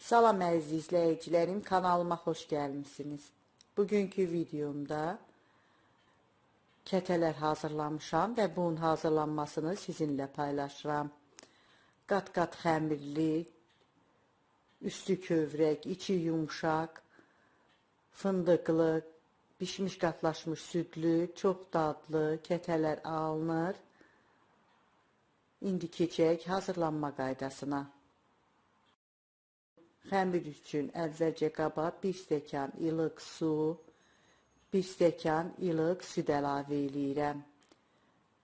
Salam əziz izləyicilərim, kanalıma xoş gəlmisiniz. Bugünkü videomda kətələr hazırlamışam və bunun hazırlanmasını sizinlə paylaşıram. Qat-qat xəmirli, üstü kövrək, içi yumşaq, fındıqlı, bişmiş qatlaşmış südlü, çox dadlı kətələr alınır. İndi keçək hazırlanma qaydasına. Xəmir üçün əvvəlcə qaba 1 stəkan ilıq su, 1 stəkan ilıq süd əlavə eləyirəm.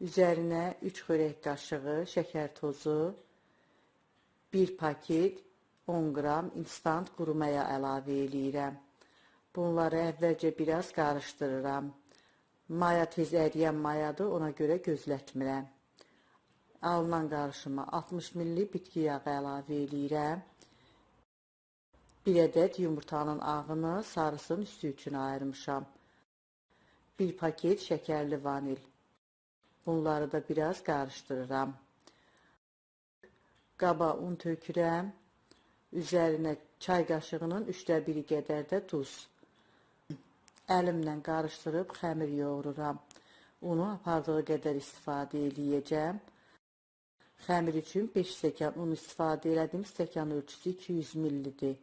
Üzərinə 3 xörək qaşığı şəkər tozu, 1 paket 10 qram instant quru maya əlavə eləyirəm. Bunları əvvəlcə biraz qarışdırıram. Maya tez əriyən mayadır, ona görə gözlətmirəm. Alınan qarışıma 60 ml bitki yağı əlavə eləyirəm. 1 ədəd yumurtanın ağını, sarısının üstü üçün ayırmışam. 1 paket şəkərli vanil. Bunları da biraz qarışdırıram. Qaba un tökürəm. Üzərinə çay qaşığının 1/3 qədər də duz. Əlimlə qarışdırıb xəmir yoğururam. Unu apardığı qədər istifadə eləyəcəm. Xəmir üçün 5 stəkan un istifadə elədim. Stəkan ölçüsü 200 ml-dir.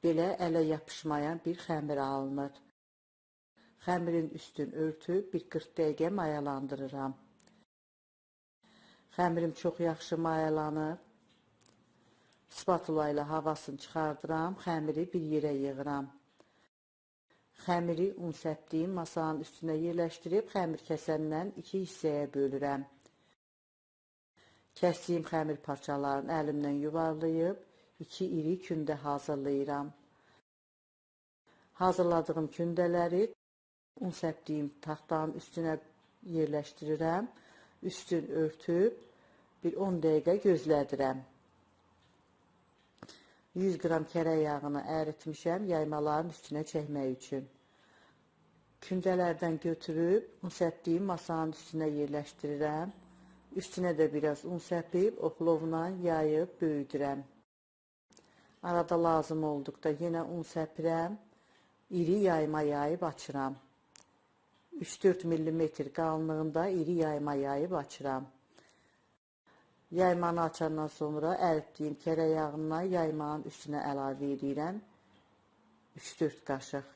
Belə ələ yapışmayan bir xəmir alınır. Xəmirin üstünü örtüb bir 40 dəqiqə mayalandırıram. Xəmirim çox yaxşı mayalanıb. Spatula ilə havasını çıxardıram. Xəmiri bir yerə yığıram. Xəmiri un səpdiyim masanın üstünə yerləşdirib xəmir kəsəndən 2 hissəyə bölürəm. Kəsdiyim xəmir parçalarını əlimlə yuvarlayıb 2 iri kündə hazırlayıram. Hazırladığım kündələri un səpdiyim taxtanın üstünə yerləşdirirəm. Üstünü örtüb bir 10 dəqiqə gözlədirəm. 100 qram kərə yağını əritmişəm yaymaların üstünə çəkmək üçün. Kündələrdən götürüb un səpdiyim masanın üstünə yerləşdirirəm. Üstünə də biraz un səpib oplovla yayıb böyüdürəm. Arada lazım olduqda yenə un səpirəm. İri yayma yayıb açıram. 3-4 mm qalınlığında iri yayma yayıb açıram. Yaymanı açandan sonra əritdiyim kərə yağını yaymanın üstünə əlavə edirəm. 3-4 qaşıq.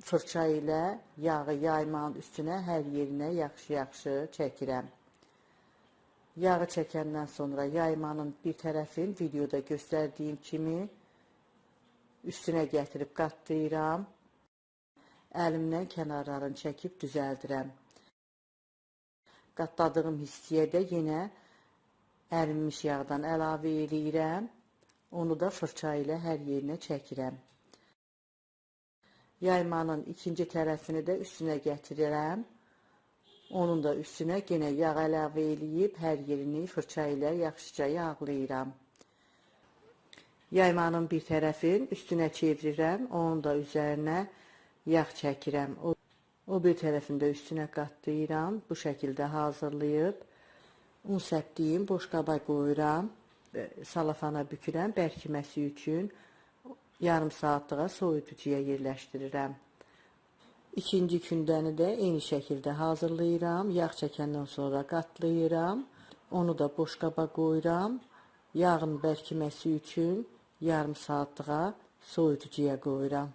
Fırça ilə yağı yaymanın üstünə hər yerinə yaxşı-yaxşı çəkirəm. Yağı çəkəndən sonra yaymanın bir tərəfini videoda göstərdiyim kimi üstünə gətirib qatlayıram. Əlimlə kənarlarını çəkib düzəldirəm. Qatladığım hissəyə də yenə ərinmiş yağdan əlavə eləyirəm. Onu da fırça ilə hər yerinə çəkirəm. Yaymanın ikinci tərəfini də üstünə gətirirəm. Onun da üstünə yenə yağ əlavə eləyib hər yerini fırça ilə yaxşıca yağlayıram. Yaymanın bir tərəfini üstünə çevirirəm. Onun da üzərinə yağ çəkirəm. O bir tərəfini də üstünə qatlayıram. Bu şəkildə hazırlayıb un səpdiyim boş qaba qoyuram. Salafana bükürəm bərkiməsi üçün. Yarım saatlığa soyuducuya yerləşdirirəm. İkinci kündəni də eyni şəkildə hazırlayıram. Yağ çəkəndən sonra qatlayıram. Onu da boş qaba qoyuram. Yağın bərkiməsi üçün yarım saatlığa soyuducuya qoyuram.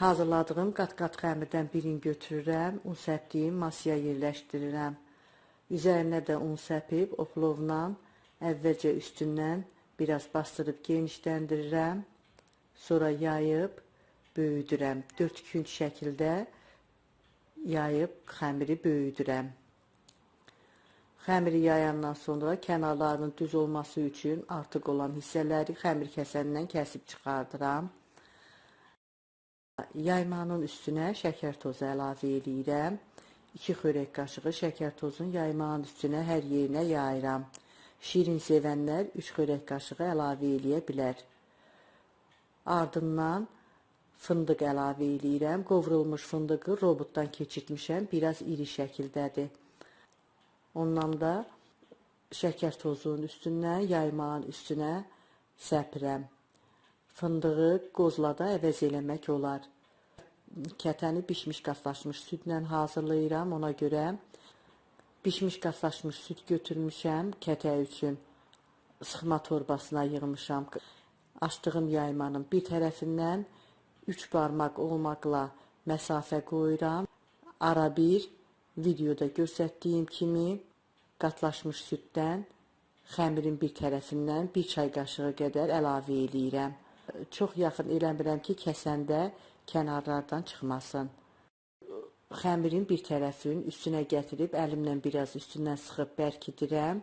Hazırladığım qat-qat xəmirdən birini götürürəm. Un səpdiyim masaya yerləşdirirəm. Üzərinə də un səpib oplovla əvvəlcə üstündən biraz bastırıb genişləndirirəm. Sonra yayıb böyüdürəm. 4 künc şəkildə yayıb xəmiri böyüdürəm. Xəmiri yayandan sonra kənarlarının düz olması üçün artıq olan hissələri xəmir kəsəndən kəsib çıxardıram. Yaymanın üstünə şəkər tozu əlavə eləyirəm. 2 xörək qaşığı şəkər tozunu yaymanın üstünə hər yerinə yayıram. Şirin sevənlər 3 xörək qaşığı əlavə eləyə bilər. Ardından fındıq əlavə eləyirəm. Qovrulmuş fındığı robotdan keçirtmişəm. Biraz iri şəkildədir. Ondan da şəkər tozunun üstündən yaymağın üstünə səpirəm. Fındığı qozla da əvəz eləmək olar. Kətəni bişmiş qatlaşmış südlə hazırlayıram. Ona görə bişmiş qatlaşmış süd götürmüşəm kətə üçün. Sıxma torbasına yığmışam. Açdığım yaymanın bir tərəfindən 3 barmaq olmaqla məsafə qoyuram. Ara bir videoda göstərdiyim kimi qatlaşmış süddən xəmirin bir tərəfindən 1 çay qaşığı qədər əlavə eləyirəm. Çox yaxın eləmirəm ki, kəsəndə kənarlardan çıxmasın. Xəmirin bir tərəfini üstünə gətirib əlimlə biraz üstündən sıxıb bərkidirəm.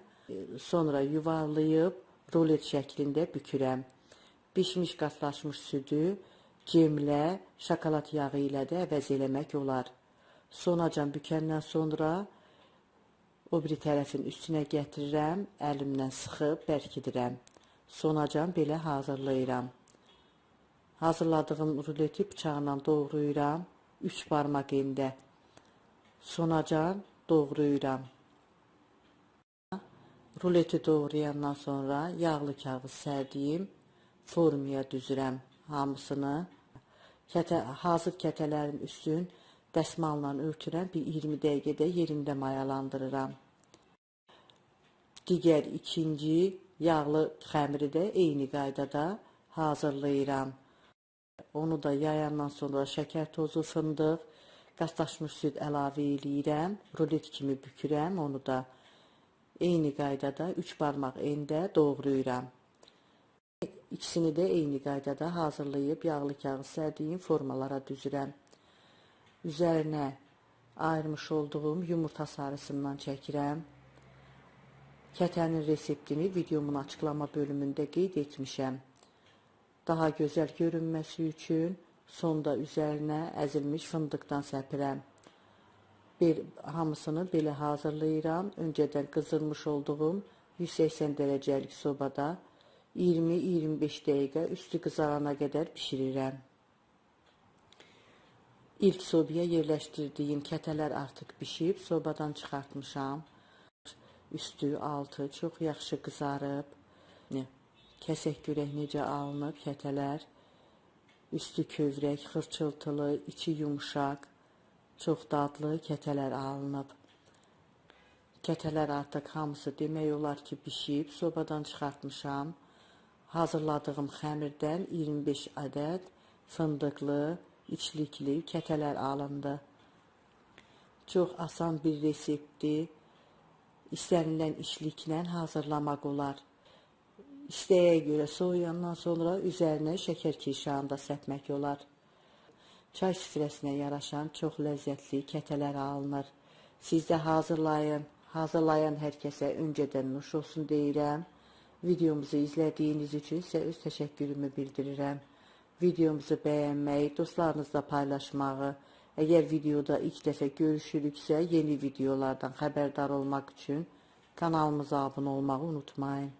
Sonra yuvarlayıb rolet şəklində bükürəm. Bişmiş qatlaşmış südü cemlə, şokolad yağı ilə də əvəz eləmək olar. Sonacan bükəndən sonra o biri tərəfin üstünə gətirirəm, əlimlə sıxıb bərkidirəm. Sonacan belə hazırlayıram. Hazırladığım ruleti bıçaqla doğrayıram, 3 barmaq endə. Sonacan doğrayıram. Ruleti doğrayandan sonra yağlı kağız sərdiyim formaya düzürəm hamısını. Hazır kətələrin üstün dəsmalla örtürəm, bir 20 dəqiqədə yerində mayalandırıram. Digər ikinci yağlı xəmiri də eyni qaydada hazırlayıram. Onu da yayandan sonra şəkər tozu, fındıq, qatlaşmış süd əlavə eləyirəm. Rulet kimi bükürəm, onu da eyni qaydada 3 barmaq endə doğrayıram. İkisini də eyni qaydada hazırlayıb yağlı kağız sərdiyim formalara düzürəm. Üzərinə ayırmış olduğum yumurta sarısından çəkirəm. Kətənin reseptini videomun açıqlama bölümündə qeyd etmişəm. Daha gözəl görünməsi üçün sonda üzərinə əzilmiş fındıqdan səpirəm. Hamısını belə hazırlayıram. Öncədən qızdırmış olduğum 180 dərəcəlik sobada 20-25 dəqiqə üstü qızarana qədər bişirirəm. İlk sobaya yerləşdirdiyim kətələr artıq bişib, sobadan çıxartmışam. Üstü, altı çox yaxşı qızarıb. Kəsək görək necə alınıb kətələr. Üstü kövrək, xırçıltılı, içi yumuşaq, çox dadlı kətələr alınıb. Kətələr artıq hamısı demək olar ki, bişib, sobadan çıxartmışam. Hazırladığım xəmirdən 25 ədəd fındıqlı, içlikli kətələr alındı. Çox asan bir reseptdir. İstənilən içliklə hazırlamaq olar. İstəyə görə soğuyandan sonra üzərinə şəkər kirşanı da səpmək olar. Çay süfrəsinə yaraşan çox ləzzətli kətələr alınır. Siz də hazırlayın. Hazırlayan hər kəsə öncədən nuş olsun deyirəm. Videomuzu izlədiyiniz üçün sizə öz təşəkkürümü bildirirəm. Videomuzu bəyənməyi, dostlarınızla paylaşmağı, əgər videoda ilk dəfə görüşürüksə, yeni videolardan xəbərdar olmaq üçün kanalımıza abunə olmağı unutmayın.